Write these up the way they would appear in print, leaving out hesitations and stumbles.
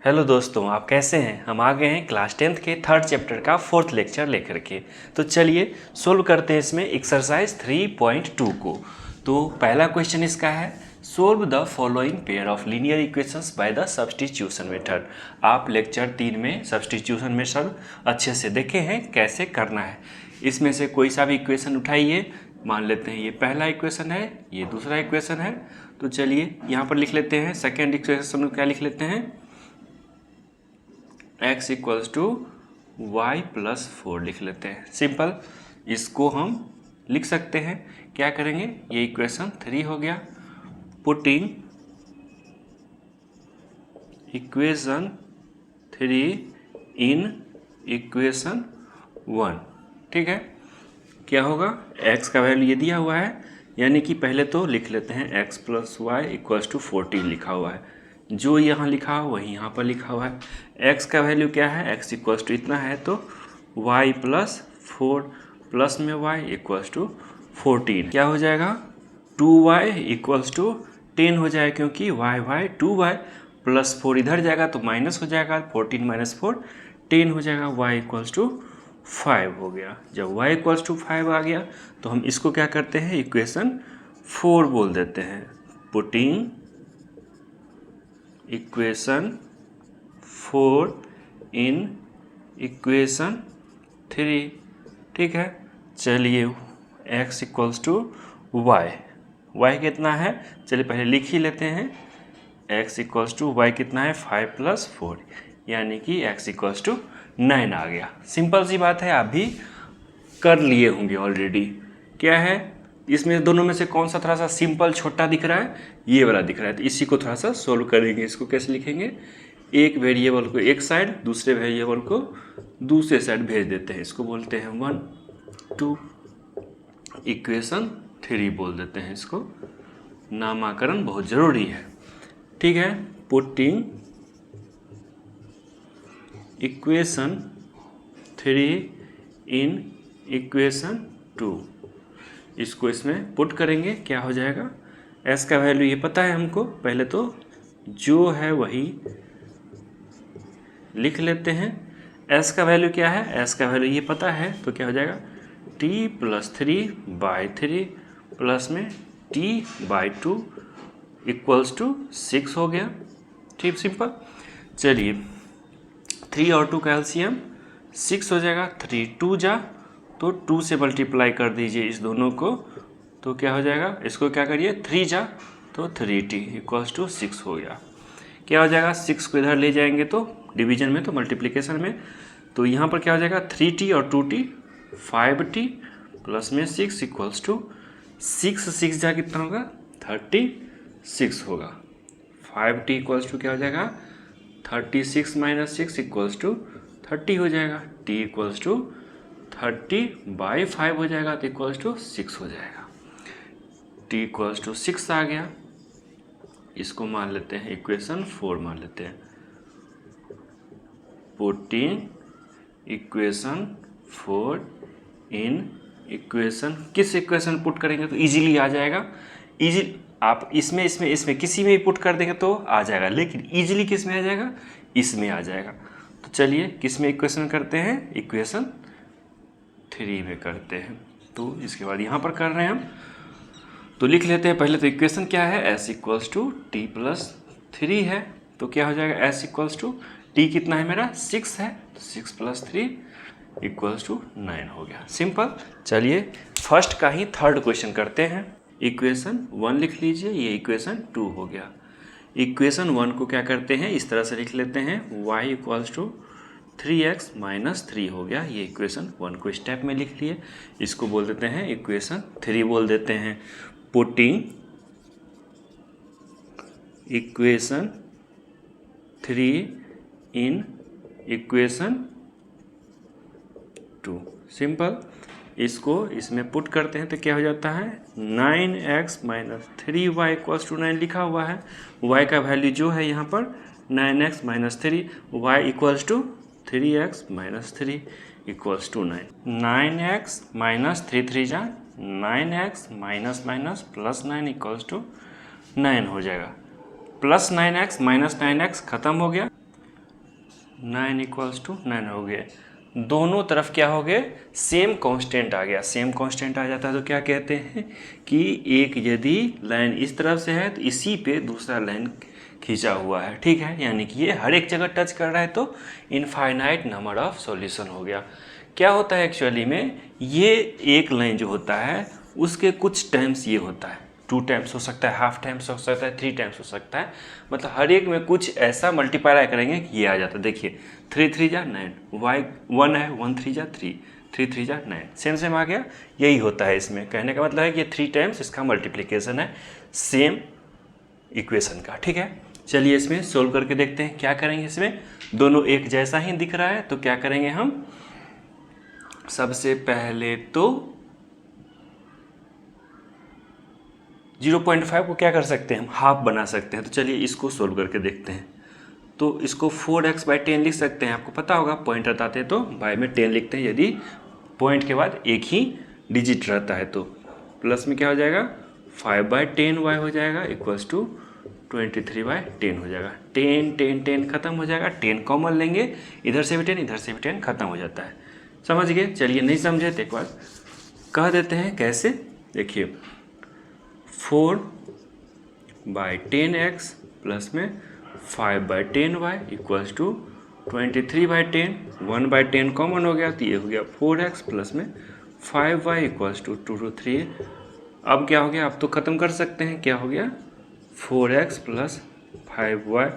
Hello दोस्तों, आप कैसे हैं। हम आ गए हैं क्लास 10th के थर्ड चैप्टर का फोर्थ लेक्चर लेकर के। तो चलिए सोल्व करते हैं इसमें एक्सरसाइज 3.2 को। तो पहला क्वेश्चन इसका है, solve the following pair of linear equations by the substitution method. आप लेक्चर 3 में सब्स्टिट्यूशन मेथड अच्छे से देखे हैं कैसे करना है। इसमें से कोई सा भी इक्वेशन उठाइए, मान लेते हैं ये पहला इक्वेशन है, ये दूसरा इक्वेशन है। तो चलिए यहाँ पर लिख लेते हैं सेकेंड इक्वेशन को, क्या लिख लेते हैं, x equals to y plus 4 लिख लेते हैं। सिंपल, इसको हम लिख सकते हैं। क्या करेंगे, ये इक्वेशन 3 हो गया, पुटिंग इक्वेशन 3 इन इक्वेशन 1। ठीक है, क्या होगा, x का वैल्यू ये दिया हुआ है, यानी कि पहले तो लिख लेते हैं x plus y equals to 14 लिखा हुआ है। जो यहाँ लिखा हो वही यहाँ पर लिखा हुआ है। x का वैल्यू क्या है, x इक्वल्स टू इतना है, तो y प्लस 4 प्लस में y इक्वल्स टू 14 क्या हो जाएगा, 2y इक्वल्स टू 10 हो जाएगा, क्योंकि y 2y प्लस 4 इधर जाएगा तो माइनस हो जाएगा, 14 माइनस 4 10 हो जाएगा, y इक्वल्स टू 5 हो गया। जब y इक्वल्स टू 5 आ गया तो हम इसको क्या करते हैं, इक्वेशन 4 बोल देते हैं। Putting equation 4 in equation 3। ठीक है, चलिए x इक्वल्स टू y कितना है, चलिए पहले लिख ही लेते हैं। x इक्वल्स टू y कितना है, 5 प्लस 4, यानी कि x इक्वल्स टू 9 आ गया। सिंपल सी बात है, आप भी कर लिए होंगे ऑलरेडी। क्या है, इसमें दोनों में से कौन सा थोड़ा सा सिंपल छोटा दिख रहा है, ये वाला दिख रहा है, तो इसी को थोड़ा सा सोल्व करेंगे। इसको कैसे लिखेंगे, एक वेरिएबल को एक साइड, दूसरे वेरिएबल को दूसरे साइड भेज देते हैं। इसको बोलते हैं 1 2, इक्वेशन 3 बोल देते हैं। इसको नामकरण बहुत ज़रूरी है। ठीक है, पुटिंग इक्वेशन 3 इन इक्वेशन 2, इसको इसमें पुट करेंगे, क्या हो जाएगा, s का वैल्यू ये पता है हमको, पहले तो जो है वही लिख लेते हैं। s का वैल्यू क्या है, s का वैल्यू ये पता है, तो क्या हो जाएगा, t प्लस 3/3 प्लस में t/2 इक्वल्स टू 6 हो गया। ठीक, सिंपल। चलिए 3 और 2 का एलसीएम 6 हो जाएगा, 3 2 जा तो 2 से मल्टीप्लाई कर दीजिए इस दोनों को, तो क्या हो जाएगा, इसको क्या करिए, 3 जा तो 3t इक्वल्स टू 6 हो गया। क्या हो जाएगा, 6 को इधर ले जाएंगे तो डिवीजन में, तो मल्टीप्लिकेशन में, तो यहाँ पर क्या हो जाएगा, 3t और 2t 5t प्लस में 6 इक्वल्स टू 6 जा कितना होगा, 36 होगा। 5t इक्वल्स टू क्या हो जाएगा, 36 माइनस 6 इक्वल्स टू 30 हो जाएगा। t इक्वल्स टू 30/5 हो जाएगा, तो इक्वल्स टू 6 हो जाएगा। t इक्वल्स टू 6 आ गया, इसको मान लेते हैं इक्वेशन 4 मान लेते हैं। पुटिंग इक्वेशन 4 इन इक्वेशन, किस इक्वेशन पुट करेंगे तो इजीली आ जाएगा। इजी आप इसमें किसी में भी पुट कर देंगे तो आ जाएगा, लेकिन इजीली किस में आ जाएगा, इसमें आ जाएगा। तो चलिए किस में इक्वेशन करते हैं, इक्वेशन 3 में करते हैं। तो इसके बाद यहाँ पर कर रहे हैं हम, तो लिख लेते हैं पहले तो इक्वेशन क्या है, s equals to t plus 3 है, तो क्या हो जाएगा, s इक्वल्स टू टी कितना है मेरा, 6 है, तो 6 प्लस 3 इक्वल्स टू 9 हो गया। सिंपल। चलिए फर्स्ट का ही थर्ड क्वेश्चन करते हैं। इक्वेशन 1 लिख लीजिए, ये इक्वेशन 2 हो गया। इक्वेशन 1 को क्या करते हैं, इस तरह से लिख लेते हैं, y equals to 3x minus 3 हो गया। ये इक्वेशन 1 को स्टेप में लिख लिए, इसको बोल देते हैं इक्वेशन 3 बोल देते हैं। Putting equation 3 in equation 2। Simple, इसको इसमें पुट करते हैं तो क्या हो जाता है, 9x minus 3y equals to 9 लिखा हुआ है। y का वैल्यू जो है यहाँ पर 9x minus 3, y equals to 3x minus 3 equals to 9। 9x minus 3 जा 9x minus minus plus 9 equals to 9 हो जाएगा। प्लस 9x माइनस 9x खत्म हो गया, 9 इक्वल्स टू 9 हो गए। दोनों तरफ क्या हो गए, सेम कांस्टेंट आ गया। सेम कांस्टेंट आ जाता है तो क्या कहते हैं कि एक यदि लाइन इस तरफ से है तो इसी पे दूसरा लाइन खींचा हुआ है, ठीक है, यानी कि ये हर एक जगह टच कर रहा है तो इनफाइनाइट नंबर ऑफ सॉल्यूशन हो गया। क्या होता है एक्चुअली में, ये एक लाइन जो होता है उसके कुछ टाइम्स ये होता है, 2 टाइम्स हो सकता है, हाफ टाइम्स हो सकता है, 3 टाइम्स हो सकता है, मतलब हर एक में कुछ ऐसा मल्टीप्लाई करेंगे कि ये आ जाता है। देखिए 3 3 जा 9, वाई 1 है, 1 3 जा 3, 3 3 जा 9, सेम सेम आ गया। यही होता है इसमें, कहने का मतलब है कि ये 3 टाइम्स इसका मल्टीप्लिकेशन है सेम इक्वेशन का, ठीक है। चलिए इसमें सोल्व करके देखते हैं क्या करेंगे। इसमें दोनों एक जैसा ही दिख रहा है तो क्या करेंगे हम, सबसे पहले तो 0.5 को क्या कर सकते हैं हम, हाफ बना सकते हैं। तो चलिए इसको सोल्व करके देखते हैं। तो इसको 4x/10 लिख सकते हैं, आपको पता होगा पॉइंट रहता है तो बाय में 10 लिखते हैं यदि पॉइंट के बाद एक ही डिजिट रहता है तो। प्लस में क्या हो जाएगा 5/10y हो जाएगा इक्वल्स टू 23/10 हो जाएगा। 10 10 10 खत्म हो जाएगा, 10 कॉमन लेंगे, इधर से भी 10 इधर से भी 10 खत्म हो जाता है। समझ गए। चलिए नहीं समझे तो एक बार कह देते हैं कैसे। देखिए 4/10x प्लस में 5/10y इक्वल्स टू 23/10, 1/10 कॉमन हो गया तो ये हो गया 4x प्लस में 5y इक्वल्स टू 2 to 3। अब क्या हो गया, आप तो ख़त्म कर सकते हैं, क्या हो गया 4x plus 5y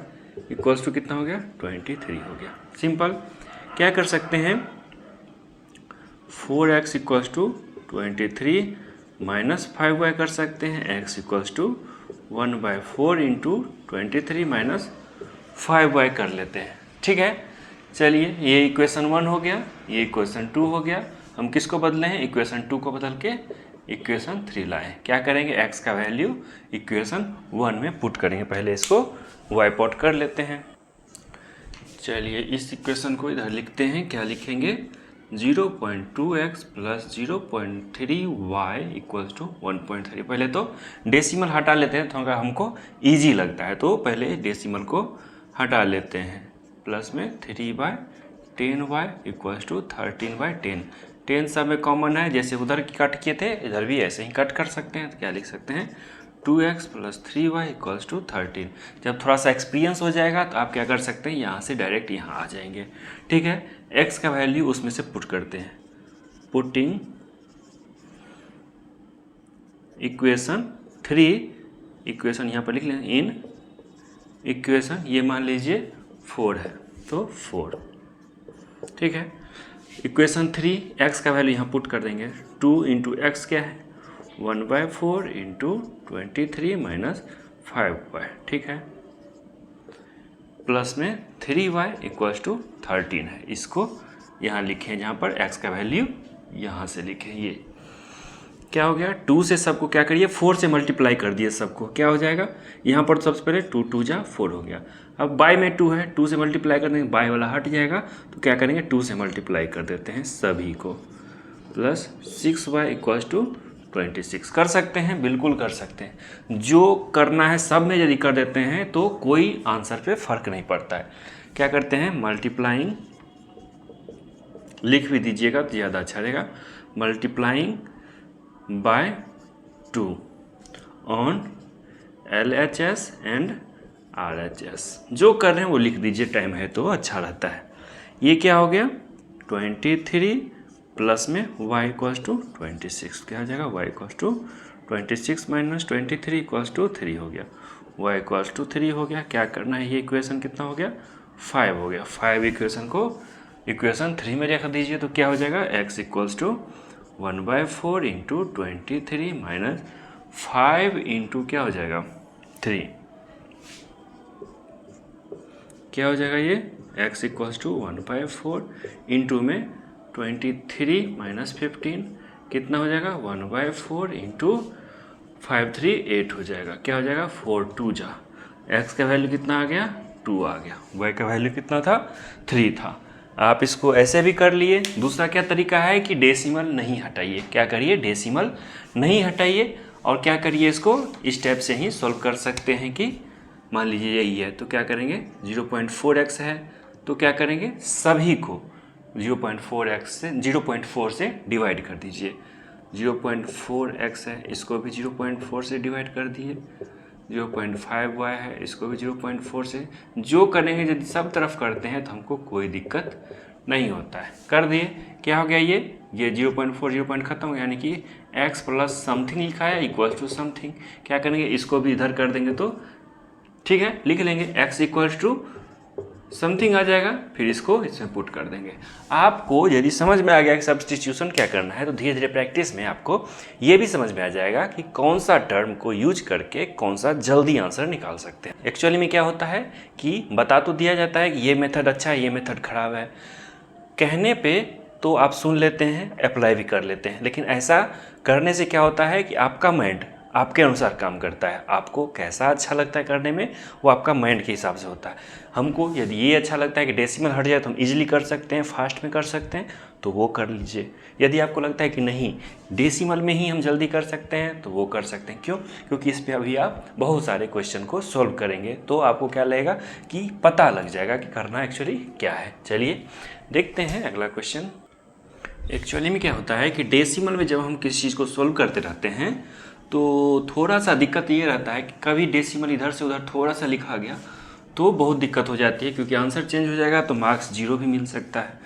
equals to कितना हो गया 23 हो गया। सिंपल। क्या कर सकते हैं 4x equals to 23 minus 5y कर सकते हैं, x equals to 1/4 into 23 minus 5y कर लेते हैं, ठीक है। चलिए ये इक्वेशन 1 हो गया, ये इक्वेशन 2 हो गया। हम किसको बदले हैं, इक्वेशन 2 को बदल के इक्वेशन 3 लाएँ। क्या करेंगे, x का वैल्यू इक्वेशन 1 में पुट करेंगे। पहले इसको वाइप आउट कर लेते हैं। चलिए इस इक्वेशन को इधर लिखते हैं, क्या लिखेंगे 0.2x plus 0.3y equals to 1.3। पहले तो डेसिमल हटा लेते हैं, थोड़ा हमको इजी लगता है तो पहले डेसिमल को हटा लेते हैं। प्लस में 3/10y इक्वल्स टू 13/10। 10 सब में कॉमन है, जैसे उधर की कट किए थे इधर भी ऐसे ही कट कर सकते हैं। तो क्या लिख सकते हैं 2x plus 3y equals to 13। जब थोड़ा सा एक्सपीरियंस हो जाएगा तो आप क्या कर सकते हैं, यहाँ से डायरेक्ट यहाँ आ जाएंगे, ठीक है। x का वैल्यू उसमें से पुट करते हैं, पुटिंग इक्वेशन 3, इक्वेशन यहाँ पर लिख लें इन इक्वेशन, ये मान लीजिए 4 है तो 4, ठीक है। इक्वेशन 3 x का वैल्यू यहाँ पुट कर देंगे, 2 इंटू एक्स क्या है 1/4 इंटू 23 माइनस 5y, ठीक है। प्लस में 3y इक्वल्स टू 13 है, इसको यहाँ लिखें जहाँ पर x का वैल्यू यहाँ से लिखें। ये क्या हो गया 2 से सबको क्या करिए 4 से मल्टीप्लाई कर दिए सबको, क्या हो जाएगा यहाँ पर सबसे पहले 2 2 जा 4 हो गया। अब बाय में 2 है, 2 से मल्टीप्लाई कर देंगे, बाय वाला हट जाएगा तो क्या करेंगे 2 से मल्टीप्लाई कर देते हैं सभी को। प्लस 6y इक्वल्स टू 26 कर सकते हैं, बिल्कुल कर सकते हैं। जो करना है सब में यदि कर देते हैं तो कोई आंसर पे फर्क नहीं पड़ता है। क्या करते हैं मल्टीप्लाइंग, लिख भी दीजिएगा तो ज़्यादा अच्छा रहेगा, multiplying by 2 on LHS and RHS। जो कर रहे हैं वो लिख दीजिए, टाइम है तो अच्छा रहता है। ये क्या हो गया 23 प्लस में y इक्वल्स टू 26, क्या हो जाएगा y equals to 26 minus 23 equals to 3 हो गया, y इक्वल्स टू 3 हो गया। क्या करना है, ये इक्वेशन कितना हो गया 5 हो गया। 5 इक्वेशन को इक्वेशन 3 में रख दीजिए तो क्या हो जाएगा x equals to 1/4 into 23 minus 5 into क्या हो जाएगा 3, क्या हो जाएगा ये x इक्वल्स टू 1/4 इंटू में 23 माइनस 15 कितना हो जाएगा 1/4 इंटू 5 3 8 हो जाएगा, क्या हो जाएगा 4 2 जा, x का वैल्यू कितना आ गया 2 आ गया, y का वैल्यू कितना था 3 था। आप इसको ऐसे भी कर लिए। दूसरा क्या तरीका है कि डेसिमल नहीं हटाइए, क्या करिए डेसिमल नहीं हटाइए और क्या करिए इसको इस टाइप से ही सॉल्व कर सकते हैं कि मान लीजिए यही है तो क्या करेंगे 0.4x है तो क्या करेंगे, सभी को 0.4 से डिवाइड कर दीजिए। 0.4x है, इसको भी 0.4 से डिवाइड कर दिए। 0.5y है, इसको भी 0.4 से। जो करेंगे यदि सब तरफ करते हैं तो हमको कोई दिक्कत नहीं होता है। कर दिए, क्या हो गया, ये 0.4 0 खत्म हो, यानी कि x प्लस समथिंग लिखा है इक्वल टू समथिंग। क्या करेंगे, इसको भी इधर कर देंगे तो ठीक है, लिख लेंगे x इक्वल्स टू समथिंग आ जाएगा, फिर इसको इसमें पुट कर देंगे। आपको यदि समझ में आ गया कि सब्स्टिट्यूशन क्या करना है, तो धीरे धीरे प्रैक्टिस में आपको ये भी समझ में आ जाएगा कि कौन सा टर्म को यूज करके कौन सा जल्दी आंसर निकाल सकते हैं। एक्चुअली में क्या होता है कि बता तो दिया जाता है कि ये मेथड अच्छा है, ये मेथड खराब है, कहने पे तो आप सुन लेते हैं, अप्लाई भी कर लेते हैं, लेकिन ऐसा करने से क्या होता है कि आपका माइंड आपके अनुसार काम करता है। आपको कैसा अच्छा लगता है करने में, वो आपका माइंड के हिसाब से होता है। हमको यदि ये अच्छा लगता है कि डेसिमल हट जाए तो हम इजीली कर सकते हैं, फास्ट में कर सकते हैं, तो वो कर लीजिए। यदि आपको लगता है कि नहीं, डेसिमल में ही हम जल्दी कर सकते हैं, तो वो कर सकते हैं। क्यों? क्योंकि इस पर अभी आप बहुत सारे क्वेश्चन को सॉल्व करेंगे, तो आपको क्या लगेगा कि पता लग जाएगा कि करना एक्चुअली क्या है। चलिए देखते हैं अगला क्वेश्चन। एक्चुअली में क्या होता है कि डेसिमल में जब हम किसी चीज़ को सॉल्व करते रहते हैं तो थोड़ा सा दिक्कत ये रहता है कि कभी डेसिमल इधर से उधर थोड़ा सा लिखा गया तो बहुत दिक्कत हो जाती है, क्योंकि आंसर चेंज हो जाएगा तो मार्क्स 0 भी मिल सकता है।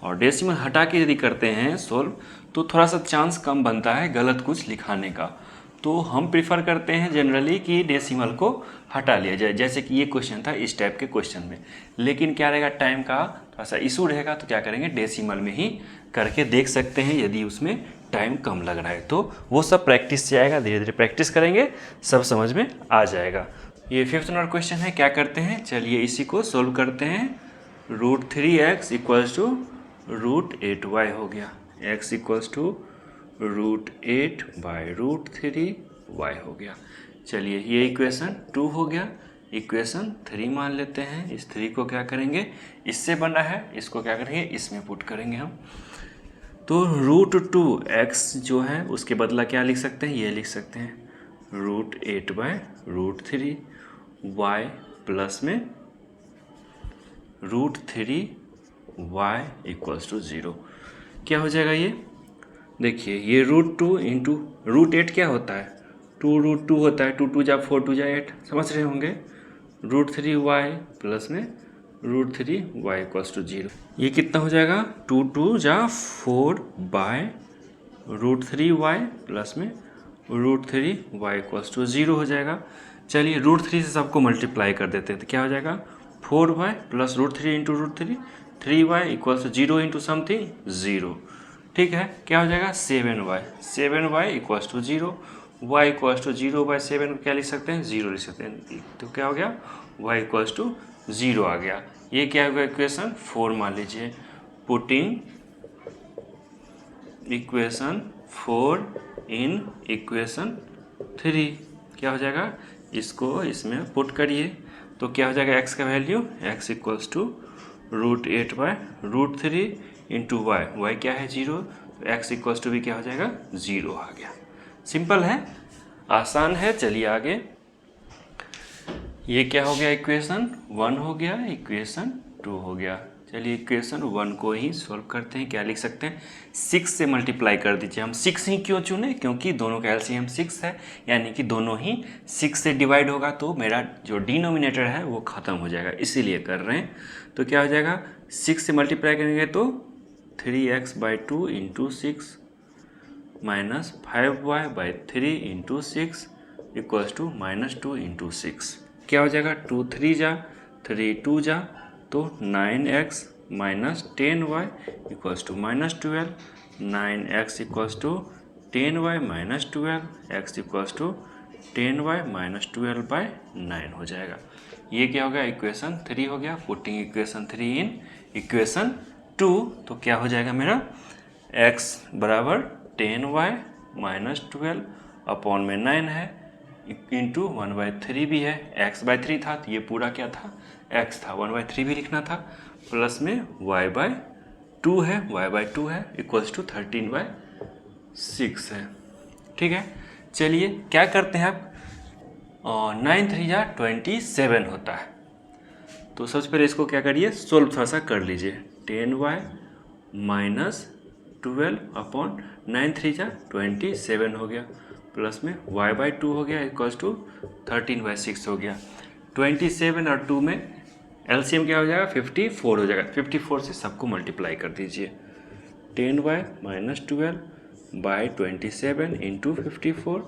और डेसिमल हटा के यदि करते हैं सॉल्व तो थोड़ा सा चांस कम बनता है गलत कुछ लिखाने का। तो हम प्रिफर करते हैं जनरली कि डेसिमल को हटा लिया जाए, जैसे कि ये क्वेश्चन था इस टाइप के क्वेश्चन में। लेकिन क्या रहेगा, टाइम का थोड़ा सा इशू रहेगा, तो क्या करेंगे, डेसिमल में ही करके देख सकते हैं यदि उसमें टाइम कम लग रहा है। तो वो सब प्रैक्टिस से आएगा, धीरे धीरे प्रैक्टिस करेंगे सब समझ में आ जाएगा। ये 5th नंबर क्वेश्चन है, क्या करते हैं, चलिए इसी को सोल्व करते हैं। √3x इक्वल्स टू √8y हो गया, x इक्वल्स टू √8/√3y हो गया। चलिए ये इक्वेशन 2 हो गया, इक्वेशन 3 मान लेते हैं। इस 3 को क्या करेंगे, इससे बना है, इसको क्या करेंगे, इसमें पुट करेंगे हम। तो √2x जो है उसके बदला क्या लिख सकते हैं, ये लिख सकते हैं √8/√3 y प्लस में √3y इक्वल्स टू 0। क्या हो जाएगा ये, देखिए ये √2 इंटू √8 क्या होता है, 2√2 होता है, 2 2 जा 4 2 जा 8, समझ रहे होंगे। √3y प्लस में √3y इक्वल्स टू 0। ये कितना हो जाएगा, 2 2 जा 4/√3y प्लस में √3y इक्वल्स टू 0 हो जाएगा। चलिए √3 से सबको मल्टीप्लाई कर देते हैं, तो क्या हो जाएगा, 4y plus √3 into √3, 3y equals to 0 into something 0। ठीक है, क्या हो जाएगा, 7y equals to 0, y equals to 0/7 को क्या लिख सकते हैं, 0 लिख सकते हैं। तो क्या हो गया, y इक्वल्स टू 0 आ गया। ये क्या होगा, इक्वेशन 4 मान लीजिए। पुटिंग इक्वेशन 4 इन इक्वेशन 3, क्या हो जाएगा, इसको इसमें पुट करिए तो क्या हो जाएगा, x का value x equals to √8/√3 into y क्या है 0, तो x इक्वल्स टू भी क्या हो जाएगा, 0 आ गया। सिंपल है, आसान है। चलिए आगे, ये क्या हो गया, इक्वेशन 1 हो गया, इक्वेशन 2 हो गया। चलिए इक्वेशन 1 को ही सॉल्व करते हैं। क्या लिख सकते हैं, 6 से मल्टीप्लाई कर दीजिए। हम 6 ही क्यों चुने, क्योंकि दोनों का एलसीएम 6 है, यानी कि दोनों ही 6 से डिवाइड होगा तो मेरा जो डिनोमिनेटर है वो ख़त्म हो जाएगा, इसीलिए कर रहे हैं। तो क्या हो जाएगा, 6 से मल्टीप्लाई करेंगे तो 3x/2 into 6 minus 5y/3 into 6 equals to -2 into 6। क्या हो जाएगा, 2 3 जा 3 2 जा तो 9x minus 10y equals to -12, 9x equals to 10y minus 12, x equals to 10y minus 12/9 हो जाएगा। ये क्या हो गया, इक्वेशन 3 हो गया। पुटिंग इक्वेशन 3 इन इक्वेशन 2, तो क्या हो जाएगा मेरा, x बराबर 10y माइनस 12 अपॉन में 9 है इंटू 1/3 भी है, x/3 था तो ये पूरा क्या था, x था, 1/3 भी लिखना था, प्लस में y/2 है, y/2 है इक्वल्स टू 13/6 है। ठीक है, चलिए क्या करते हैं आप, 9 3 जा 27 होता है, तो सबसे पहले इसको क्या करिए, सोल्व थोड़ा सा कर लीजिए। 10y माइनस 12/9 3 जा 27 हो गया, प्लस में y/2 हो गया इक्वल्स टू 13/6 हो गया। 27 और 2 में एलसीएम क्या हो जाएगा, 54 हो जाएगा। 54 से सबको मल्टीप्लाई कर दीजिए। 10y माइनस 12/27 इंटू 54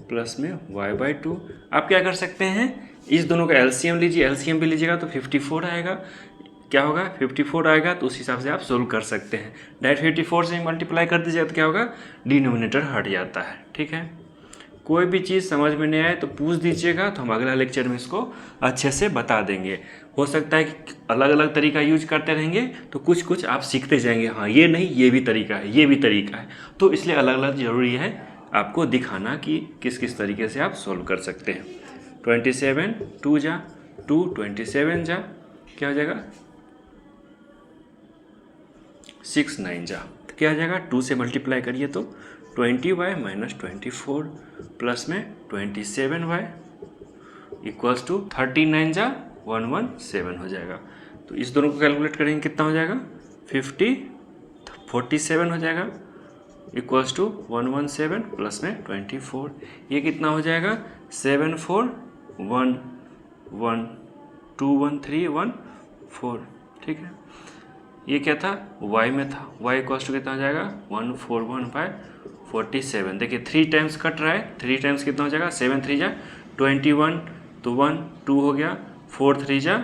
प्लस में y/2। आप क्या कर सकते हैं, इस दोनों का एलसीएम लीजिए, एलसीएम भी लीजिएगा तो 54 आएगा। क्या होगा, 54 आएगा, तो उस हिसाब से आप सोल्व कर सकते हैं। डायरेक्ट 54 से मल्टीप्लाई कर दीजिएगा तो क्या होगा, डिनोमिनेटर हट जाता है। ठीक है, कोई भी चीज़ समझ में नहीं आए तो पूछ दीजिएगा, तो हम अगला लेक्चर में इसको अच्छे से बता देंगे। हो सकता है कि अलग अलग तरीका यूज करते रहेंगे तो कुछ कुछ आप सीखते जाएंगे, हाँ ये नहीं ये भी तरीका है, ये भी तरीका है, तो इसलिए अलग अलग ज़रूरी है आपको दिखाना कि किस किस तरीके से आप सोल्व कर सकते हैं। 27 2 जा 2 27 जा क्या हो जाएगा 6 9 जा, तो क्या हो जाएगा 2 से मल्टीप्लाई करिए तो 20y माइनस 24 प्लस में 27y इक्वल्स टू 39 जा 117 हो जाएगा। तो इस दोनों को कैलकुलेट करेंगे कितना हो जाएगा 47 हो जाएगा इक्वल्स टू 117 प्लस में 24, ये कितना हो जाएगा 7411213114। ठीक है, ये क्या था y में था, y इक्वल्स टू कितना हो जाएगा 141/47। देखिए 3 टाइम्स कट रहा है, 3 टाइम्स कितना हो जाएगा 7 3 जा 21 तो 1 2 हो गया, 4 3 जा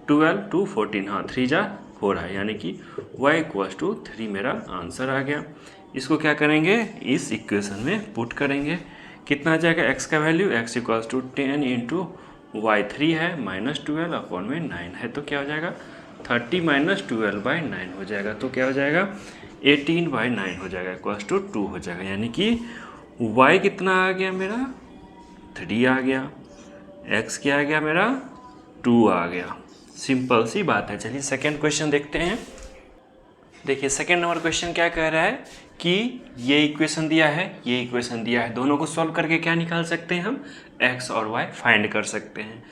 12 2 14, हाँ 3 जा 4 है, यानी कि y इक्वल्स टू 3 मेरा आंसर आ गया। इसको क्या करेंगे, इस इक्वेशन में पुट करेंगे, कितना आ जाएगा x का value x equals to 10 into y 3 है माइनस 12/9 है, तो क्या हो जाएगा 30 माइनस 12/9 हो जाएगा, तो क्या हो जाएगा 18/9 हो जाएगा इक्वल्स टू 2 हो जाएगा, यानी कि y कितना आ गया मेरा 3 आ गया, x क्या आ गया मेरा 2 आ गया। सिंपल सी बात है। चलिए सेकेंड क्वेश्चन देखते हैं। देखिए सेकेंड नंबर क्वेश्चन क्या कह रहा है कि ये इक्वेशन दिया है, ये इक्वेशन दिया है, दोनों को सॉल्व करके क्या निकाल सकते हैं हम, x और y फाइंड कर सकते हैं।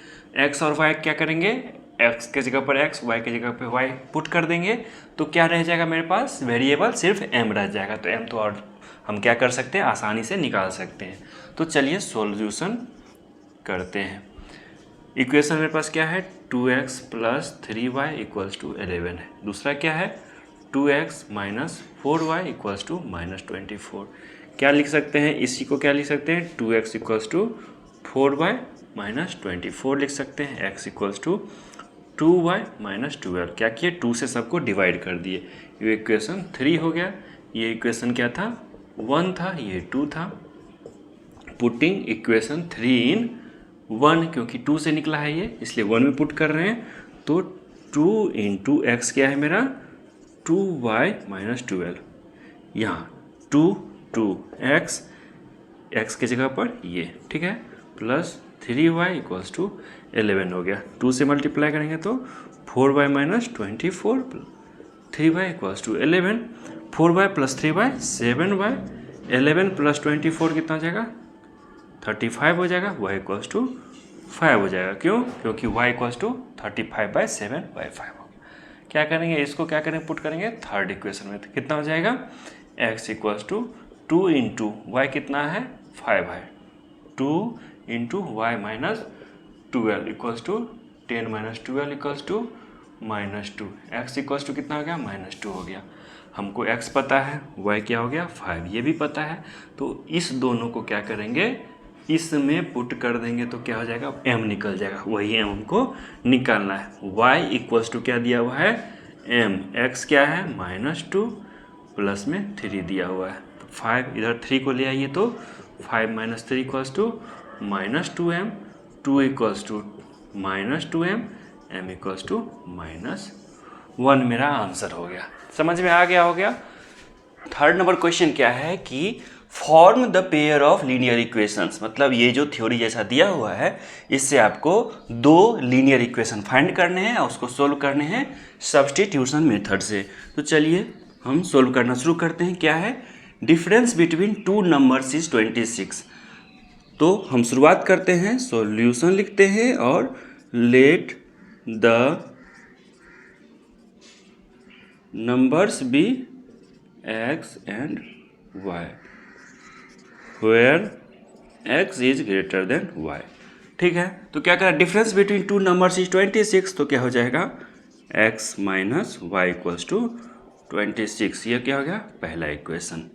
x और y क्या करेंगे, x के जगह पर x, y के जगह पर y पुट कर देंगे, तो क्या रह जाएगा मेरे पास, वेरिएबल सिर्फ m रह जाएगा, तो m तो और हम क्या कर सकते हैं, आसानी से निकाल सकते हैं। तो चलिए सॉल्यूशन करते हैं। इक्वेशन मेरे पास क्या है 2x plus 3y equals to 11 है। दूसरा क्या है 2x minus 4y equals to minus 24। क्या लिख सकते हैं, इसी को क्या लिख सकते हैं 2x equals to 4y minus 24 लिख सकते हैं, x equals to 2y minus 12। क्या किए 2 से सबको डिवाइड कर दिए, ये इक्वेशन 3 हो गया। ये इक्वेशन क्या था 1 था, ये 2 था। पुटिंग इक्वेशन 3 इन 1, क्योंकि 2 से निकला है ये इसलिए 1 में पुट कर रहे हैं, तो 2 इंटू एक्स क्या है मेरा 2y माइनस 12, यहाँ 2x x के जगह पर ये, ठीक है, प्लस 3y इक्वल्स टू 11 हो गया। 2 से मल्टीप्लाई करेंगे तो 4y minus 24 3y equals to 11, 4y plus 3y 7y, 11 plus 24 कितना हो जाएगा 35 हो जाएगा, y इक्वल्स टू 5 हो जाएगा। क्यों, क्योंकि y इक्वल्स टू 35/7/5 हो गया। क्या करेंगे, इसको क्या करेंगे पुट करेंगे थर्ड इक्वेशन में, तो कितना हो जाएगा x equals to 2 into y कितना है 5 है, 2 into y minus 12 equals to 10 minus 12 equals to minus 2, x equals to कितना हो गया -2 हो गया। हमको x पता है, y क्या हो गया 5, ये भी पता है, तो इस दोनों को क्या करेंगे इसमें पुट कर देंगे, तो क्या हो जाएगा m निकल जाएगा, वही m हमको निकालना है। y इक्वल्स टू क्या दिया हुआ है m, x क्या है -2 प्लस में 3 दिया हुआ है, तो 5 इधर 3 को ले आइए तो 5 minus 3 equals to -2m, 2 equals to -2m, m equals to -1 मेरा आंसर हो गया। समझ में आ गया हो गया। थर्ड नंबर क्वेश्चन क्या है कि form the pair of linear equations, मतलब ये जो थ्योरी जैसा दिया हुआ है इससे आपको 2 लीनियर इक्वेशन फाइंड करने हैं और उसको सोल्व करने हैं सब्स्टिट्यूशन मेथड से। तो चलिए हम सोल्व करना शुरू करते हैं। क्या है, डिफरेंस बिटवीन 2 नंबर्स इज 26। तो हम शुरुआत करते हैं, सॉल्यूशन लिखते हैं और late the numbers be x and y where x is greater than y। ठीक है, तो क्या करें, difference between two numbers is 26, तो क्या हो जाएगा x minus y equals to 26। ये क्या हो गया, पहला इक्वेशन।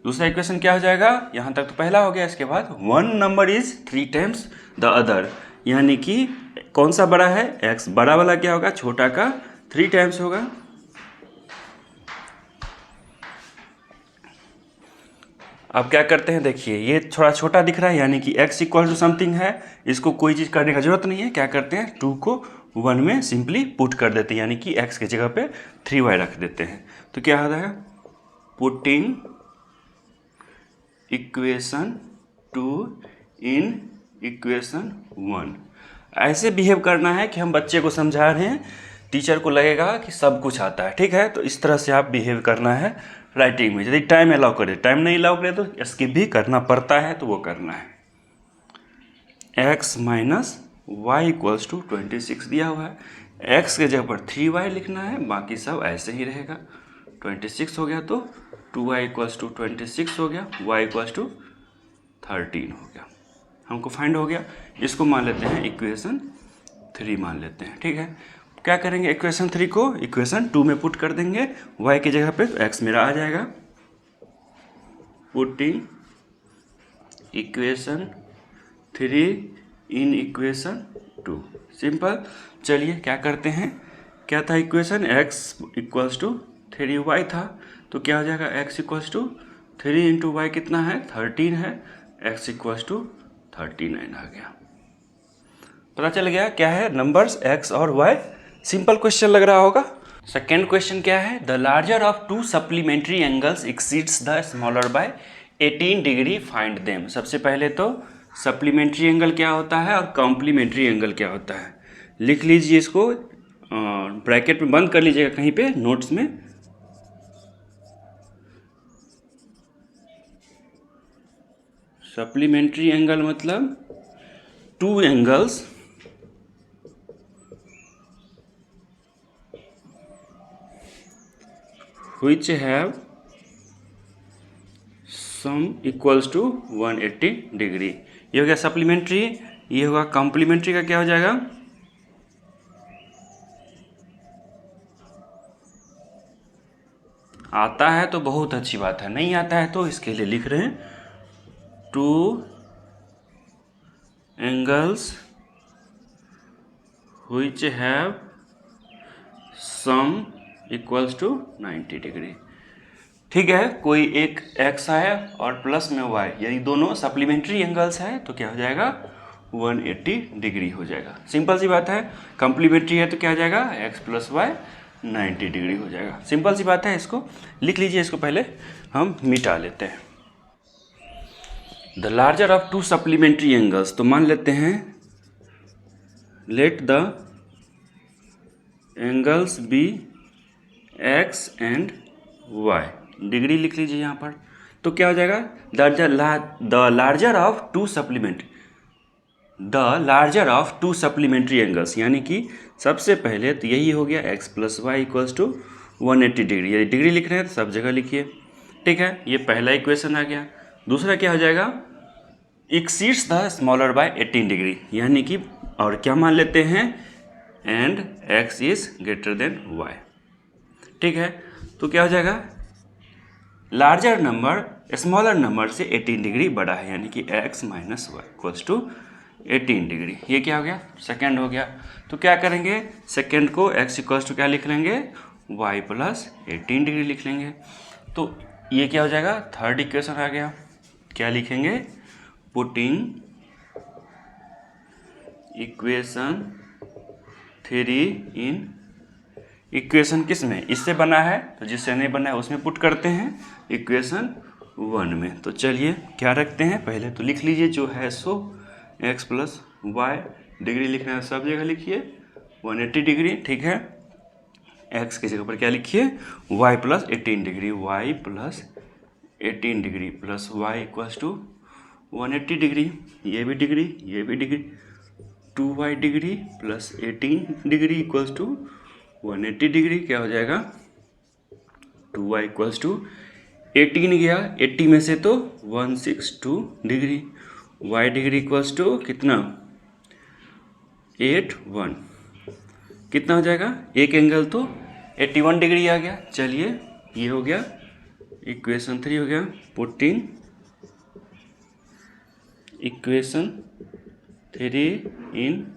दूसरा इक्वेशन क्या हो जाएगा, यहाँ तक तो पहला हो गया। इसके बाद one number is 3 times the other, यानी कि कौन सा बड़ा है, x बड़ा वाला क्या होगा, छोटा का 3 टाइम्स होगा। अब क्या करते हैं, देखिए ये थोड़ा छोटा दिख रहा है, यानी कि x इक्वल टू समथिंग है, इसको कोई चीज़ करने का जरूरत नहीं है। क्या करते हैं, 2 को 1 में सिंपली पुट कर देते हैं, यानी कि x के जगह पे 3y रख देते हैं। तो क्या होता है, पुटिंग इक्वेशन 2 इन इक्वेशन 1। ऐसे बिहेव करना है कि हम बच्चे को समझा रहे हैं, टीचर को लगेगा कि सब कुछ आता है। ठीक है, तो इस तरह से आप बिहेव करना है राइटिंग में। यदि टाइम अलाउ करे, टाइम नहीं अलाउ करे तो स्किप भी करना पड़ता है, तो वो करना है। x minus y equals to 26 दिया हुआ है, x के जगह पर 3y लिखना है, बाकी सब ऐसे ही रहेगा। 26 हो गया तो 2y इक्वल्स टू 26 हो गया, y इक्वल्स टू 13 हो गया। हमको फाइंड हो गया। इसको मान लेते हैं इक्वेशन 3 मान लेते हैं। ठीक है, क्या करेंगे, इक्वेशन 3 को इक्वेशन 2 में पुट कर देंगे y की जगह पे, तो x मेरा आ जाएगा। Putting equation 3 in equation 2, simple. चलिए क्या करते हैं, क्या था equation, x equals to 3y था, तो क्या हो जाएगा, x equals to 3 into y कितना है, 13 है, x इक्वल्स टू 39 आ गया। पता चल गया क्या है, नंबर्स x और y। सिंपल क्वेश्चन लग रहा होगा। सेकेंड क्वेश्चन क्या है, the larger of 2 supplementary angles exceeds the smaller by 18 degree, find them. सबसे पहले तो सप्लीमेंट्री एंगल क्या होता है और कॉम्प्लीमेंट्री एंगल क्या होता है, लिख लीजिए इसको, ब्रैकेट में बंद कर लीजिएगा कहीं पे नोट्स में। सप्लीमेंट्री एंगल मतलब 2 angles which have sum equals to 180 degree. ये हो गया सप्लीमेंट्री। ये होगा कॉम्प्लीमेंट्री का, क्या हो जाएगा, आता है तो बहुत अच्छी बात है, नहीं आता है तो इसके लिए लिख रहे हैं 2 angles which have sum equals to 90 degree. ठीक है, कोई एक x है और प्लस में y, यानी दोनों सप्लीमेंट्री एंगल्स है, तो क्या हो जाएगा, 180 डिग्री हो जाएगा। सिंपल सी बात है, कॉम्प्लीमेंट्री है तो क्या हो जाएगा, x प्लस वाई 90 डिग्री हो जाएगा। सिंपल सी बात है, इसको लिख लीजिए। इसको पहले हम मिटा लेते हैं। The larger of 2 supplementary angles, तो मान लेते हैं let the angles be x and y, degree लिख लीजिए यहाँ पर। तो क्या हो जाएगा, the larger of 2 supplementary angles, यानी कि सबसे पहले तो यही हो गया x plus y equals to 180 degree. यदि डिग्री लिख रहे हैं तो सब जगह लिखिए। ठीक है, ये पहला इक्वेशन आ गया। दूसरा क्या हो जाएगा, exceeds the smaller by 18 degree, यानी कि और क्या मान लेते हैं, and x is greater than y। ठीक है, तो क्या हो जाएगा, लार्जर नंबर स्मॉलर नंबर से 18 डिग्री बड़ा है, यानी कि x minus y equals to 18 degree. ये क्या हो गया, सेकेंड हो गया। तो क्या करेंगे, सेकेंड को x इक्वल्स टू क्या लिख लेंगे, y प्लस 18 डिग्री लिख लेंगे। तो ये क्या हो जाएगा, थर्ड इक्वेशन आ गया। क्या लिखेंगे, पुटिंग इक्वेशन 3 इन इक्वेशन किस में, इससे बना है, तो जिससे नहीं बना है उसमें पुट करते हैं इक्वेशन 1 में। तो चलिए क्या रखते हैं, पहले तो लिख लीजिए जो है सो x प्लस वाई, डिग्री लिखना है सब जगह लिखिए 180 डिग्री। ठीक है, x की जगह पर क्या लिखिए, y plus 18 degree, y plus 18 degree plus y equals to 180 degree. ये भी डिग्री, ये भी degree, 2y degree plus 18 degree equals to 180 degree. क्या हो जाएगा 2y इक्वल्स टू 18 गया, 80 में से तो 162 degree, y degree equals to कितना 81, कितना हो जाएगा एक एंगल तो 81 डिग्री आ गया। चलिए ये हो गया इक्वेशन 3 हो गया। पुटिंग इक्वेशन 3 इन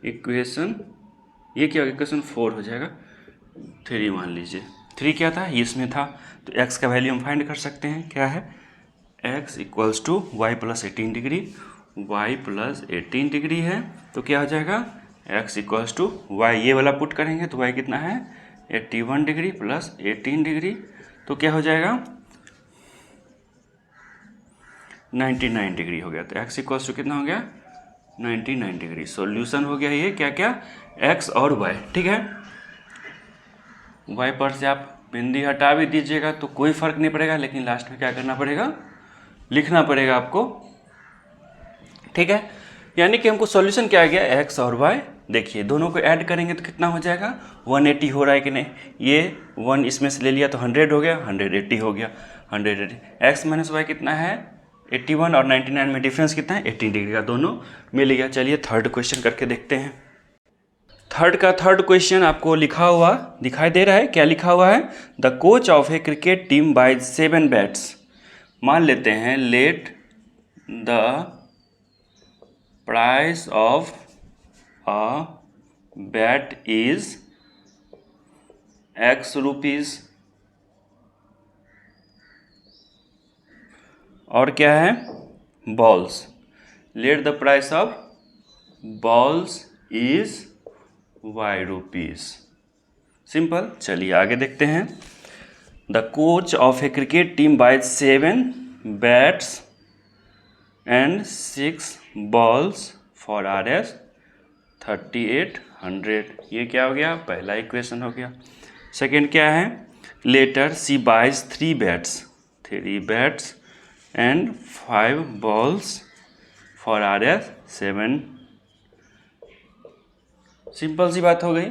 इक्वेशन, ये क्या हो गया इक्वेशन 4 हो जाएगा, 3 मान लीजिए। 3 क्या था ये इसमें था, तो x का वैल्यू हम फाइंड कर सकते हैं। क्या है x equals to y plus 18 degree, y plus 18 degree है तो क्या हो जाएगा x इक्वल्स टू वाई, ये वाला पुट करेंगे तो y कितना है 81 डिग्री प्लस 18 डिग्री, तो क्या हो जाएगा 99 डिग्री हो गया। तो x इक्वल्स टू कितना हो गया 99 डिग्री। सॉल्यूशन हो गया ये क्या क्या x और y। ठीक है, y पर से आप बिंदी हटा भी दीजिएगा तो कोई फर्क नहीं पड़ेगा, लेकिन लास्ट में क्या करना पड़ेगा लिखना पड़ेगा आपको। ठीक है, यानी कि हमको सॉल्यूशन क्या आ गया x और y। देखिए दोनों को ऐड करेंगे तो कितना हो जाएगा 180 हो रहा है कि नहीं, ये 1 इसमें से ले लिया तो 100 हो गया, 180 हो गया 180। x माइनस वाई कितना है 81 और 99 में डिफरेंस कितना है 18 डिग्री का, दोनों मिल गया। चलिए थर्ड क्वेश्चन करके देखते हैं। थर्ड क्वेश्चन आपको लिखा हुआ दिखाई दे रहा है, क्या लिखा हुआ है the coach of a cricket team buy 7 bats. मान लेते हैं let the price of a bat is x rupees, और क्या है balls, let the price of balls is y rupees. Simple. चलिए आगे देखते हैं। The coach of a cricket team buy 7 bats and 6 balls for RS 3800। ये क्या हो गया पहला इक्वेशन हो गया। सेकेंड क्या है letter C buys 3 bats and 5 balls for RS 7। Simple सी बात हो गई।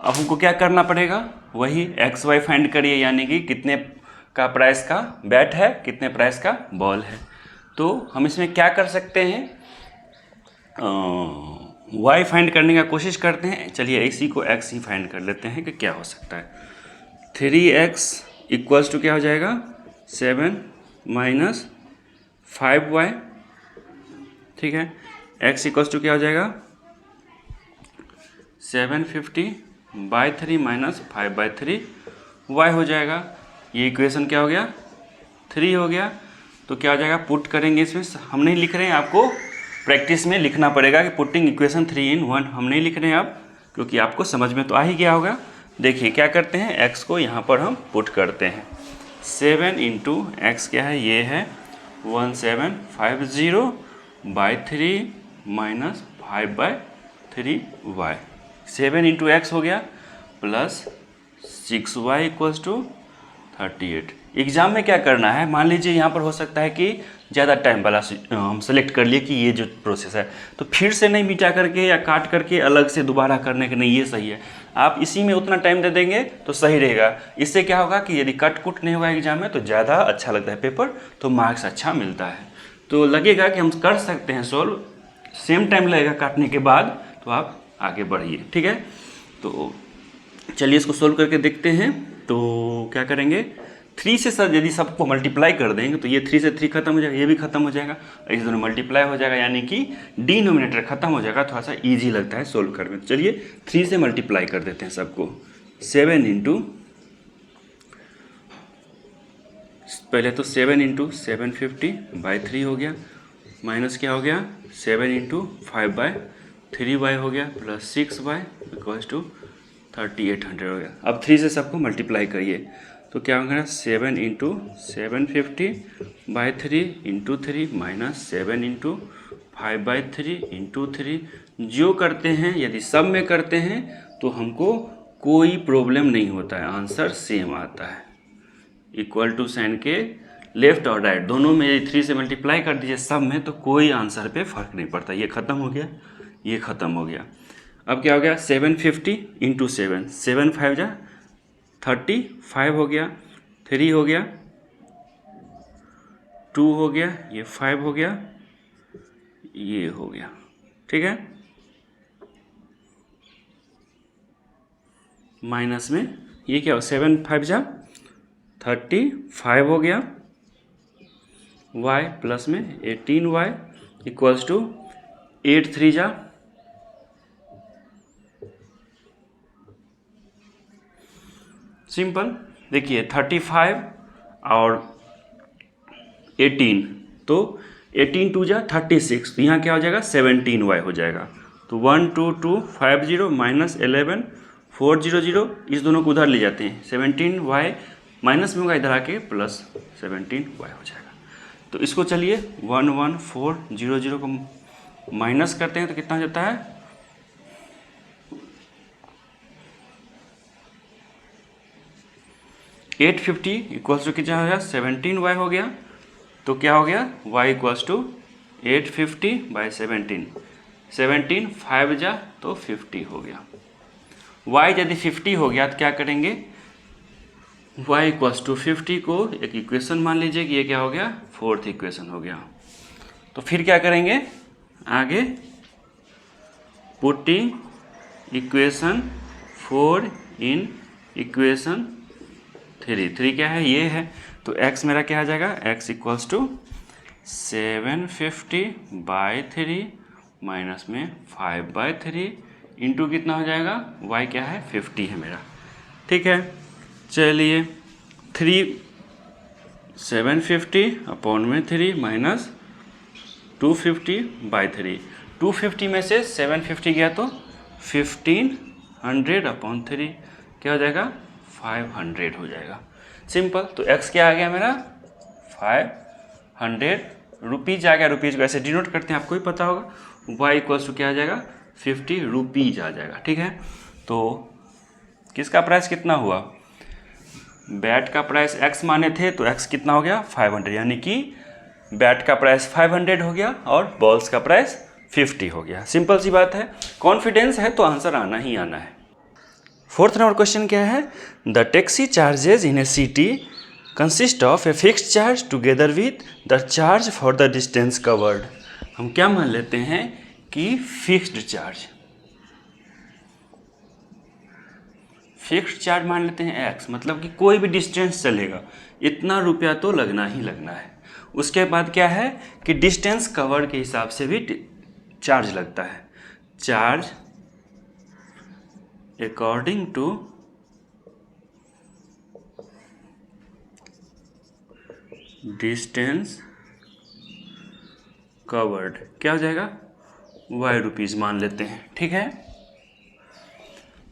अब हमको क्या करना पड़ेगा वही एक्स वाई फाइंड करिए, यानी कि कितने का प्राइस का बैट है कितने प्राइस का बॉल है। तो हम इसमें क्या कर सकते हैं वाई फाइंड करने का कोशिश करते हैं। चलिए इसी को एक्स ही फाइंड कर लेते हैं कि क्या हो सकता है। 3x इक्वल्स टू क्या हो जाएगा 7 माइनस 5y। ठीक है, x इक्वल्स टू क्या हो जाएगा 750/3 माइनस 5/3 y हो जाएगा। ये इक्वेशन क्या हो गया 3 हो गया। तो क्या हो जाएगा पुट करेंगे इसमें, हम नहीं लिख रहे हैं, आपको प्रैक्टिस में लिखना पड़ेगा कि पुटिंग इक्वेशन 3 in 1 हम नहीं लिख रहे हैं आप, क्योंकि आपको समझ में तो आ ही गया होगा। देखिए क्या करते हैं x को यहाँ पर हम पुट करते हैं। 7 इंटू एक्स क्या है ये है 1750/3 माइनस 5/3y। 7 इंटू एक्स हो गया plus 6y equals to 38। Exam में क्या करना है, मान लीजिए यहाँ पर हो सकता है कि ज़्यादा टाइम वाला हम सेलेक्ट कर लिए कि ये जो प्रोसेस है, तो फिर से नहीं मिटा करके या काट करके अलग से दोबारा करने के नहीं, ये सही है। आप इसी में उतना टाइम दे देंगे तो सही रहेगा। इससे क्या होगा कि यदि कट कुट नहीं हुआ एग्जाम में तो ज़्यादा अच्छा लगता है पेपर, तो मार्क्स अच्छा मिलता है। तो लगेगा कि हम कर सकते हैं सॉल्व, सेम टाइम लगेगा काटने के बाद, तो आप आगे बढ़िए। ठीक है, तो चलिए इसको सोल्व करके देखते हैं। तो क्या करेंगे 3 से सर यदि सबको मल्टीप्लाई कर देंगे तो ये 3 से 3 खत्म हो जाएगा, ये भी खत्म हो जाएगा, इस दोनों मल्टीप्लाई हो जाएगा, यानी कि डिनोमिनेटर खत्म हो जाएगा। थोड़ा सा इजी लगता है सोल्व करने में। चलिए 3 से मल्टीप्लाई कर देते हैं सबको। 7 इंटू पहले तो 7 इंटू 750/3 हो गया, माइनस क्या हो गया 7 इंटू 5/3y हो गया, प्लस 6y इक्वल्स टू 3800 हो गया। अब 3 से सबको मल्टीप्लाई करिए तो क्या होगा 7 into 750/3 into 3 minus 7 into 5/3 into 3। जो करते हैं यदि सब में करते हैं तो हमको कोई प्रॉब्लम नहीं होता है, आंसर सेम आता है। इक्वल टू साइन के लेफ्ट और राइट दोनों में यदि 3 से मल्टीप्लाई कर दीजिए सब में, तो कोई आंसर पे फर्क नहीं पड़ता। ये ख़त्म हो गया, ये ख़त्म हो गया। अब क्या हो गया, 750 इंटू 7, 7 5 जा 35 हो गया, 3 हो गया, 2 हो गया, ये 5 हो गया, ये हो गया। ठीक है, माइनस में ये क्या हो, 7 5 जा 35 हो गया, y प्लस में 18y इक्वल्स टू 8 3 जा सिंपल। देखिए 35 और 18, तो 18 2 जा 36, तो यहाँ क्या हो जाएगा 17y हो जाएगा। तो 1 2 2 5 0 माइनस 11 4 0 0, इस दोनों को उधर ले जाते हैं, 17y माइनस में होगा इधर आके प्लस 17y हो जाएगा। तो इसको चलिए 1 1 4 0 0 को माइनस करते हैं तो कितना हो जाता है, 850 इक्वल्स टू कितना हो गया, 17y हो गया। तो क्या हो गया, y इक्वल्स टू 850 बाई 17, 17 5 जा तो 50 हो गया। y यदि 50 हो गया तो क्या करेंगे, y इक्वल्स टू 50 को एक इक्वेशन मान लीजिए कि ये क्या हो गया, 4th इक्वेशन हो गया। तो फिर क्या करेंगे आगे, पुटिंग इक्वेशन 4 इन इक्वेशन 3 क्या है, ये है। तो x मेरा क्या आ जाएगा, x equals to 750 by 3 minus में 5/3 इंटू कितना हो जाएगा, y क्या है 50 है मेरा। ठीक है, चलिए 750 अपॉन में 3 माइनस 250/3, 250 में से 750 गया तो 1500 अपॉन 3 क्या हो जाएगा, 500 हो जाएगा। सिंपल। तो x क्या आ गया मेरा 500 रुपीज़ आ गया, रुपीज़ को ऐसे डिनोट करते हैं, आपको ही पता होगा। y इक्वल्स टू क्या आ जाएगा, 50 रुपीज़ आ जाएगा। ठीक है, तो किसका प्राइस कितना हुआ, बैट का प्राइस x माने थे तो x कितना हो गया 500, यानी कि बैट का प्राइस 500 हो गया और बॉल्स का प्राइस 50 हो गया। सिंपल सी बात है, कॉन्फिडेंस है तो आंसर आना ही आना है। 4th नंबर क्वेश्चन क्या है, the taxi charges in A city consist of a fixed charge together with the charge for the distance covered. हम क्या मान लेते हैं कि फिक्स्ड चार्ज, फिक्स्ड चार्ज मान लेते हैं x, मतलब कि कोई भी डिस्टेंस चलेगा इतना रुपया तो लगना ही लगना है। उसके बाद क्या है कि डिस्टेंस कवर्ड के हिसाब से भी चार्ज लगता है, charge according to distance covered क्या हो जाएगा, y रुपीज़ मान लेते हैं। ठीक है,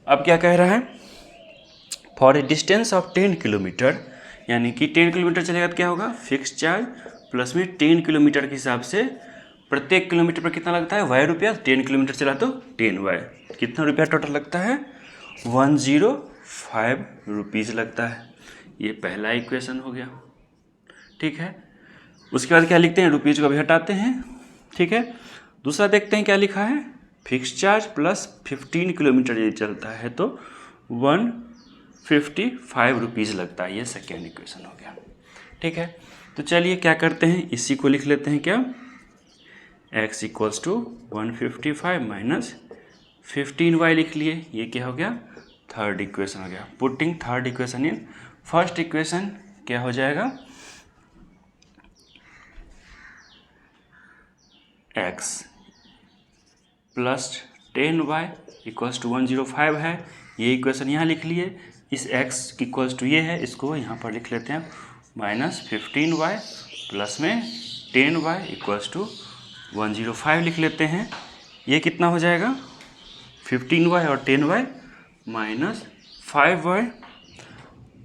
अब क्या कह रहा है, for a distance of 10 kilometre, यानी कि 10 किलोमीटर चलेगा तो क्या होगा, फिक्स चार्ज प्लस में 10 किलोमीटर के हिसाब से प्रत्येक किलोमीटर पर कितना लगता है, y रुपया। 10 किलोमीटर चला तो 10y, कितना रुपया टोटल लगता है, 105 रुपीज़ लगता है। ये पहला इक्वेशन हो गया। ठीक है, उसके बाद क्या लिखते हैं, रुपीज़ को भी हटाते हैं। ठीक है, दूसरा देखते हैं क्या लिखा है, फिक्स चार्ज प्लस 15 किलोमीटर ये चलता है तो 155 रुपीज़ लगता है। ये सेकेंड इक्वेशन हो गया। ठीक है, तो चलिए क्या करते हैं, इसी को लिख लेते हैं क्या, x equals to 155 minus 15y लिख लिए। ये क्या हो गया, थर्ड इक्वेशन हो गया। Putting third equation in first equation क्या हो जाएगा, x plus 10y equals to 105 है। ये इक्वेशन यहाँ लिख लिए। इस x इक्वल्स टू ये है, इसको यहाँ पर लिख लेते हैं माइनस 15y प्लस में 10y इक्वल्स टू 105 लिख लेते हैं। ये कितना हो जाएगा, 15y और 10y माइनस 5y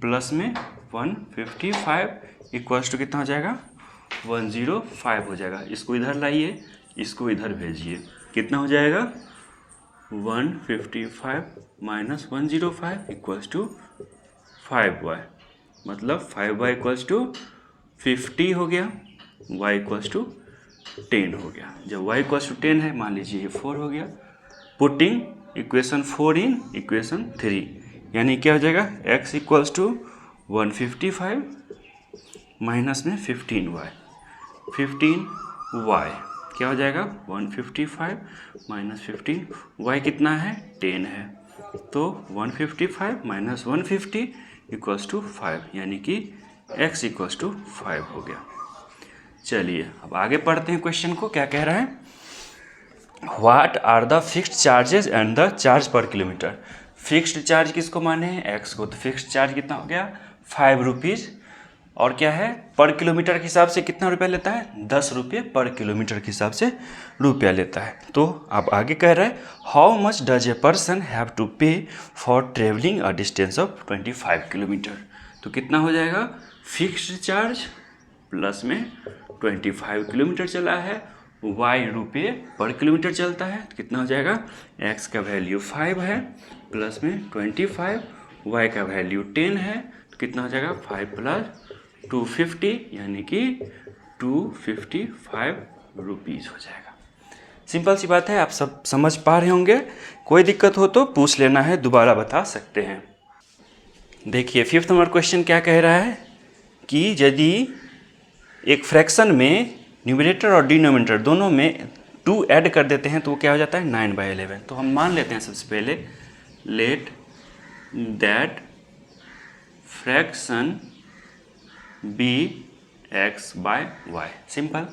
प्लस में 155 इक्वल्स टू कितना हो जाएगा, 105 हो जाएगा। इसको इधर लाइए, इसको इधर भेजिए, कितना हो जाएगा 155 माइनस 105 इक्वल्स टू 5y, मतलब 5y इक्वल्स टू 50 हो गया, y इक्वल्स टू 10 हो गया। जब y इक्वल्स टू 10 है, मान लीजिए ये 4 हो गया। पुटिंग इक्वेशन 4 इन इक्वेशन 3, यानी क्या हो जाएगा, x इक्वल्स टू 155 माइनस में 15y, 15y क्या हो जाएगा, 155 माइनस 15y कितना है, 10 है। तो 155 माइनस 150 इक्वल्स टू 5, यानी कि x इक्वल्स टू 5 हो गया। चलिए अब आगे पढ़ते हैं क्वेश्चन को, क्या कह रहा है। What are the fixed charges and the charge per kilometre. Fixed charge किसको माने हैं, x को, तो फिक्स्ड चार्ज कितना हो गया, 5 रुपीज़, और क्या है, पर किलोमीटर के हिसाब से कितना रुपया लेता है, 10 रुपये पर किलोमीटर के हिसाब से रुपया लेता है। तो अब आगे कह रहा है, how much does a person have to pay for travelling a distance of 25 kilometre. तो कितना हो जाएगा, फिक्स्ड चार्ज प्लस में 25 किलोमीटर चला है, y रुपये पर किलोमीटर चलता है, तो कितना हो जाएगा, x का वैल्यू 5 है प्लस में 25, y का वैल्यू 10 है, तो कितना हो जाएगा, 5 प्लस 250, यानी कि 255 रुपीज़ हो जाएगा। सिंपल सी बात है, आप सब समझ पा रहे होंगे। कोई दिक्कत हो तो पूछ लेना है, दोबारा बता सकते हैं। देखिए 5th नंबर क्वेश्चन क्या कह रहा है कि यदि एक फ्रैक्शन में न्यूमरेटर और डिनोमिनेटर दोनों में 2 ऐड कर देते हैं तो वो क्या हो जाता है, 9/11। तो हम मान लेते हैं सबसे पहले, let that fraction be x/y, simple.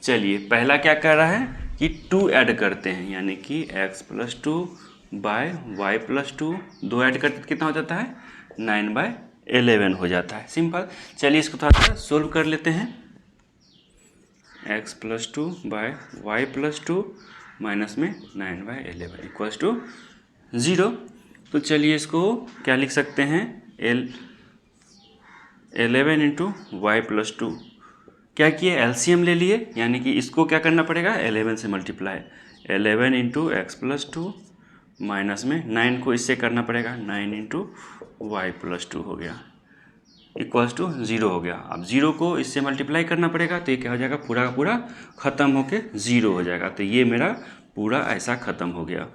चलिए पहला क्या कर रहा है कि 2 ऐड करते हैं, यानी कि x + 2 बाय y + 2, 2 ऐड करते कितना हो जाता है, 9/11 हो जाता है, सिंपल। चलिए इसको थोड़ा सा सोल्व कर लेते हैं। x + 2 बाय y + 2 माइनस में 9/11 इक्वल्स टू 0। तो चलिए इसको क्या लिख सकते हैं, 11 × y + 2, क्या किए, एलसीएम ले लिए, यानी कि इसको क्या करना पड़ेगा, 11 से मल्टीप्लाई, 11 × x + 2 माइनस में 9 को इससे करना पड़ेगा, 9 × y + 2 हो गया, इक्वल्स टू 0 हो गया। अब 0 को इससे मल्टीप्लाई करना पड़ेगा, तो ये क्या हो जाएगा, पूरा का पूरा ख़त्म होके 0 हो जाएगा। तो ये मेरा पूरा ऐसा ख़त्म हो गया।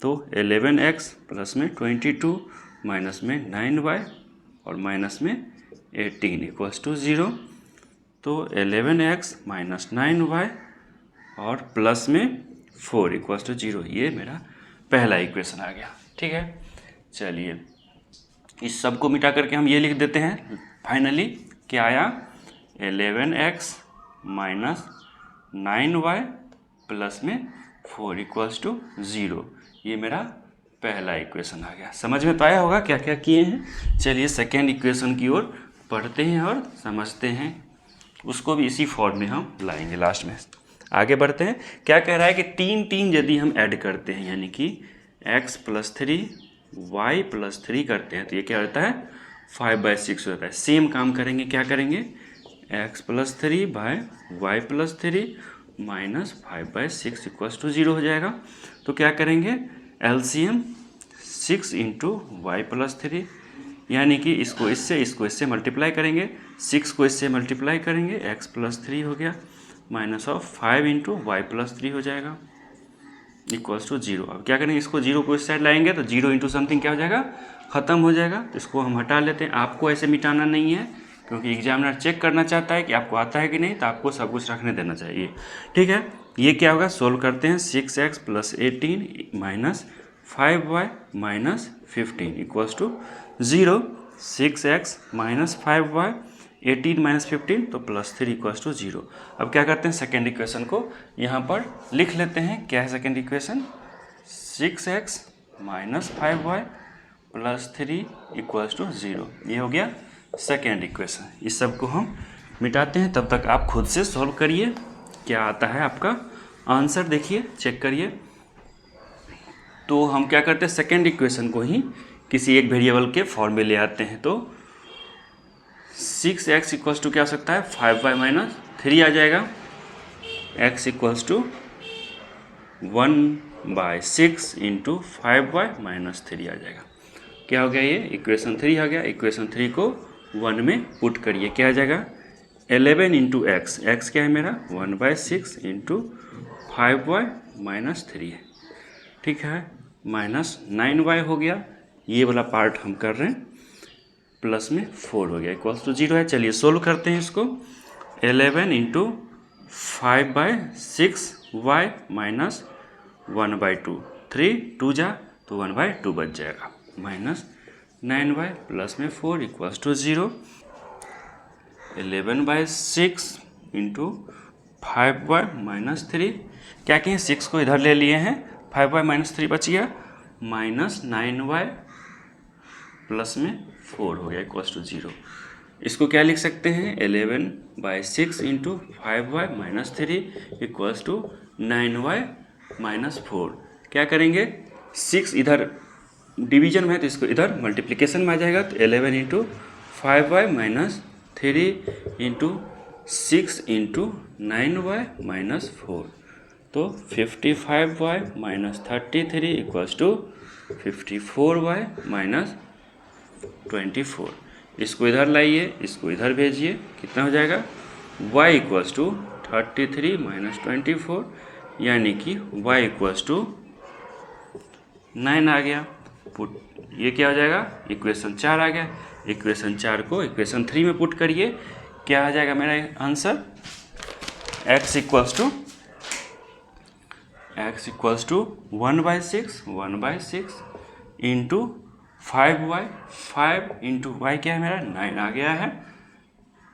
तो 11x प्लस में 22 माइनस में 9y और माइनस में 18 इक्वल्स टू 0। तो 11x माइनस 9y और प्लस में 4 इक्वल्स टू 0, ये मेरा पहला इक्वेशन आ गया। ठीक है, चलिए इस सब को मिटा करके हम ये लिख देते हैं। फाइनली क्या आया, 11x माइनस 9y प्लस में 4 इक्वल्स टू 0, ये मेरा पहला इक्वेशन आ गया। समझ में तो आया होगा क्या क्या किए हैं। चलिए सेकेंड इक्वेशन की ओर पढ़ते हैं और समझते हैं, उसको भी इसी फॉर्म में हम लाएंगे लास्ट में। आगे बढ़ते हैं। क्या कह रहा है कि 3 यदि हम ऐड करते हैं, यानी कि x + 3 y + 3 करते हैं, तो ये क्या होता है, 5/6 होता है। सेम काम करेंगे, क्या करेंगे, x + 3 by y + 3 minus 5/6 equals to 0 हो जाएगा। तो क्या करेंगे, एलसीएम 6 × y + 3, यानी कि इसको इससे मल्टीप्लाई करेंगे, 6 को इससे मल्टीप्लाई करेंगे, x + 3 हो गया माइनस ऑफ 5 × y + 3 हो जाएगा इक्वल्स टू 0। अब क्या करेंगे, इसको 0 को इस साइड लाएंगे तो 0 × समथिंग क्या हो जाएगा, ख़त्म हो जाएगा। तो इसको हम हटा लेते हैं। आपको ऐसे मिटाना नहीं है, क्योंकि एग्जामिनर चेक करना चाहता है कि आपको आता है कि नहीं, तो आपको सब कुछ रखने देना चाहिए। ठीक है, ये क्या होगा, सोल्व करते हैं। 6x + 18 minus 5y minus 15 equals to 0। 6x minus 5y 18 minus 15 तो +3 इक्वल्स टू 0। अब क्या करते हैं, सेकेंड इक्वेशन को यहाँ पर लिख लेते हैं। क्या है second equation, 6x minus 5y + 3 equals to 0, ये हो गया सेकेंड इक्वेशन। इस सब को हम मिटाते हैं, तब तक आप खुद से सॉल्व करिए। क्या आता है आपका आंसर, देखिए चेक करिए। तो हम क्या करते हैं, सेकेंड इक्वेशन को ही किसी एक वेरिएबल के फॉर्म में ले आते हैं। तो 6x इक्वल्स टू क्या हो सकता है, 5y माइनस 3 आ जाएगा, x equals to 1/6 × 5y minus 3 आ जाएगा। क्या हो गया, ये इक्वेशन 3 आ गया। इक्वेशन 3 को 1 में पुट करिए, क्या आ जाएगा, 11 इंटू एक्स, एक्स क्या है मेरा 1/6 इंटू 5y माइनस 3 है, ठीक है, माइनस 9y हो गया, ये वाला पार्ट हम कर रहे हैं, प्लस में 4 हो गया, इक्वल्स टू 0 है। चलिए सोल्व करते हैं इसको। 11 इंटू 5/6y माइनस 1/2, 3 2 जा तो 1/2 बच जाएगा, माइनस 9y प्लस में 4 equals to 0। 11/6 into 5y minus 3, क्या कहें 6 को इधर ले लिए हैं, 5y माइनस 3 बच गया, माइनस 9y प्लस में 4 हो गया इक्वल्स टू 0। इसको क्या लिख सकते हैं 11/6 into 5y minus 3 equals to 9y minus 4। क्या करेंगे 6 इधर डिवीजन में है तो इसको इधर मल्टीप्लिकेशन में आ जाएगा, तो 11 into 5y minus 3 into 6 into 9y minus 4, तो 55y minus 33 equals to 54y minus 24। इसको इधर लाइए, इसको इधर भेजिए, कितना हो जाएगा y इक्वल्स टू 33 माइनस 24, यानी कि y इक्वल्स टू 9 आ गया। पुट ये क्या हो जाएगा इक्वेशन 4 आ गया। इक्वेशन 4 को इक्वेशन 3 में पुट करिए, क्या आ जाएगा मेरा answer x equals to 1/6 into 5y, 5 into y क्या है मेरा 9 आ गया है,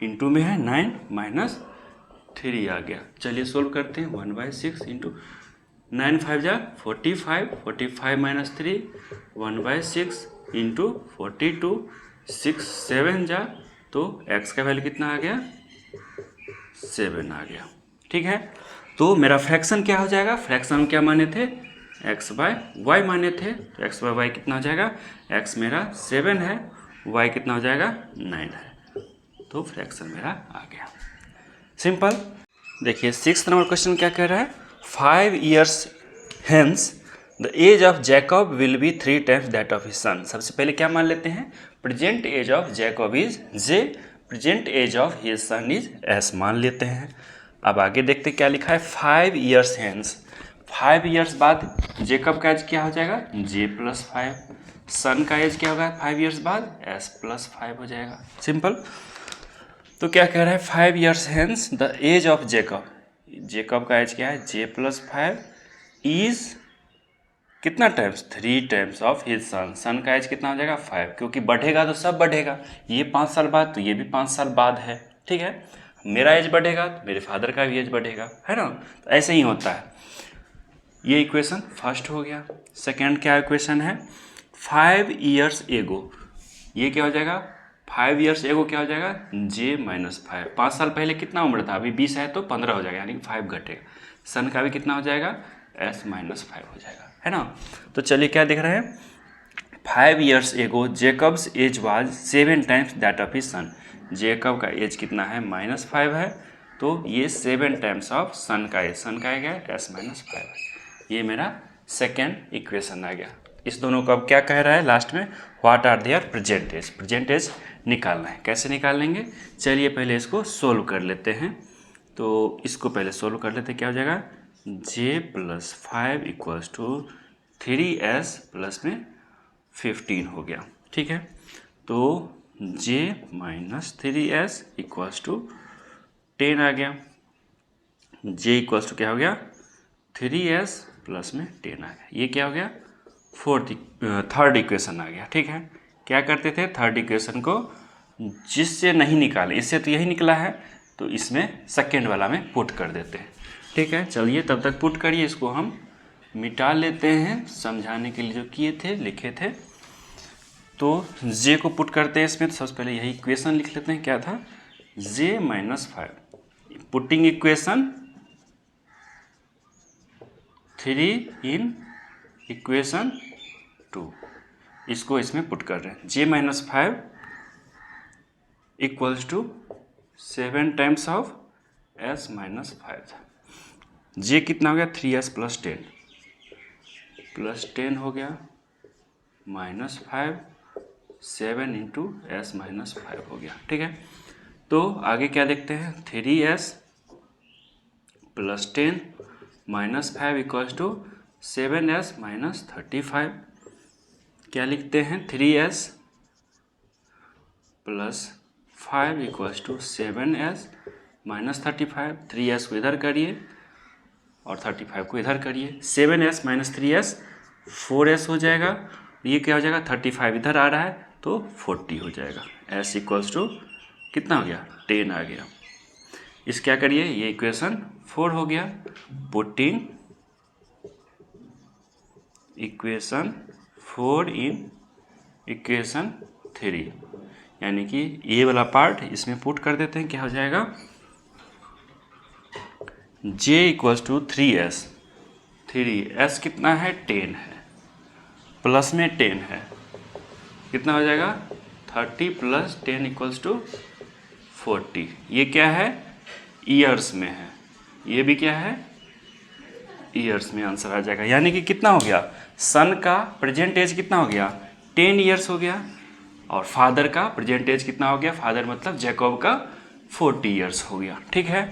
इंटू में है 9 माइनस 3 आ गया। चलिए सोल्व करते हैं। 1/6 इंटू 9 5 जा 45, 45 माइनस 3, 1/6 इंटू 42, 6 7 जा तो x का वैल्यू कितना आ गया 7 आ गया, ठीक है। तो मेरा फ्रैक्शन क्या हो जाएगा, फ्रैक्शन क्या माने थे x/y माने थे, तो x/y कितना हो जाएगा, x मेरा 7 है, y कितना हो जाएगा 9 है, तो फ्रैक्शन मेरा आ गया। सिंपल। देखिए 6th नंबर क्वेश्चन क्या कह रहा है, 5 years hence the age of Jacob will be 3 times that of his son. सबसे पहले क्या मान लेते हैं, present age of Jacob is j, present age of his son is s मान लेते हैं। अब आगे देखते क्या लिखा है, 5 years hence, 5 years बाद जैकब का एज क्या हो जाएगा j प्लस 5, सन का एज क्या होगा 5 years बाद s प्लस 5 हो जाएगा। सिंपल। तो क्या कह रहा है 5 years hence the age of Jacob, Jacob का एज क्या है j प्लस 5 इज कितना times 3 times of his son, son का एज कितना हो जाएगा 5, क्योंकि बढ़ेगा तो सब बढ़ेगा, ये 5 साल बाद तो ये भी 5 साल बाद है, ठीक है। मेरा एज बढ़ेगा तो मेरे फादर का भी एज बढ़ेगा, है ना, तो ऐसे ही होता है। ये इक्वेशन फर्स्ट हो गया। सेकेंड क्या इक्वेशन है, 5 years एगो, ये क्या हो जाएगा 5 years एगो क्या हो जाएगा j माइनस 5, 5 साल पहले कितना उम्र था, अभी 20 है तो 15 हो जाएगा, यानी कि 5 घटेगा, सन का भी कितना हो जाएगा s माइनस 5 हो जाएगा, है ना। तो चलिए क्या दिख रहा है, 5 years ago Jacob's age was 7 times that of his son, Jacob का एज कितना है -5 है, तो ये 7 टाइम्स ऑफ सन का एज, सन का क्या है s माइनस 5 है। ये मेरा सेकेंड इक्वेशन आ गया। इस दोनों को अब क्या कह रहा है लास्ट में, what are their present age, present age निकालना है। कैसे निकाल लेंगे, चलिए पहले इसको सोल्व कर लेते हैं। तो इसको पहले सोल्व कर लेते हैं, क्या हो जाएगा j plus 5 equals to 3s plus में 15 हो गया, ठीक है। तो j minus 3s equals to 10 आ गया, j इक्वल्स टू क्या हो गया 3s प्लस में 10 आ गया, ये क्या हो गया थर्ड इक्वेशन आ गया, ठीक है। क्या करते थे थर्ड इक्वेशन को जिससे नहीं निकाले, इससे तो यही निकला है तो इसमें सेकेंड वाला में पुट कर देते हैं, ठीक है। चलिए तब तक पुट करिए, इसको हम मिटा लेते हैं समझाने के लिए जो किए थे लिखे थे। तो j को पुट करते हैं इसमें, तो सबसे पहले यही इक्वेशन लिख लेते हैं, क्या था j minus 5, putting equation 3 in equation 2, इसको इसमें पुट कर रहे हैं, j minus 5 equals to 7 times of s minus 5, j कितना हो गया 3s प्लस 10 हो गया माइनस 5, 7 इंटू s माइनस 5 हो गया, ठीक है। तो आगे क्या देखते हैं, 3s plus 10 minus 5 equals to 7s minus 35। क्या लिखते हैं, 3s plus 5 equals to 7s minus 35। 3s को इधर करिए और 35 को इधर करिए। 7s माइनस 3s 4s हो जाएगा। ये क्या हो जाएगा, 35 इधर आ रहा है तो 40 हो जाएगा। s इक्वल्स टू कितना हो गया, 10 आ गया। इस क्या करिए, ये इक्वेशन 4 हो गया। पुटिंग इक्वेशन 4 इन इक्वेशन 3, यानी कि ये वाला पार्ट इसमें पुट कर देते हैं। क्या हो जाएगा, j equals to 3s। 3s कितना है, 10 है, प्लस में 10 है, कितना हो जाएगा 30 प्लस 10 इक्वल्स टू 40। ये क्या है, ईयर्स में है, ये भी क्या है, ईयर्स में आंसर आ जाएगा। यानी कि कितना हो गया, सन का प्रेजेंट एज कितना हो गया, 10 ईयर्स हो गया, और फादर का प्रेजेंट एज कितना हो गया, फादर मतलब जैकब का 40 ईयर्स हो गया। ठीक है,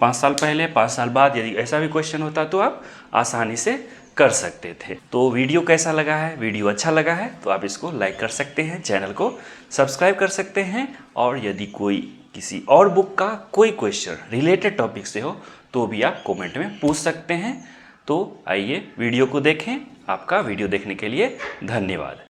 5 साल पहले 5 साल बाद यदि ऐसा भी क्वेश्चन होता तो आप आसानी से कर सकते थे। तो वीडियो कैसा लगा है, वीडियो अच्छा लगा है तो आप इसको लाइक कर सकते हैं, चैनल को सब्सक्राइब कर सकते हैं, और यदि कोई किसी और बुक का कोई क्वेश्चन रिलेटेड टॉपिक से हो तो भी आप कमेंट में पूछ सकते हैं। तो आइए वीडियो को देखें। आपका वीडियो देखने के लिए धन्यवाद।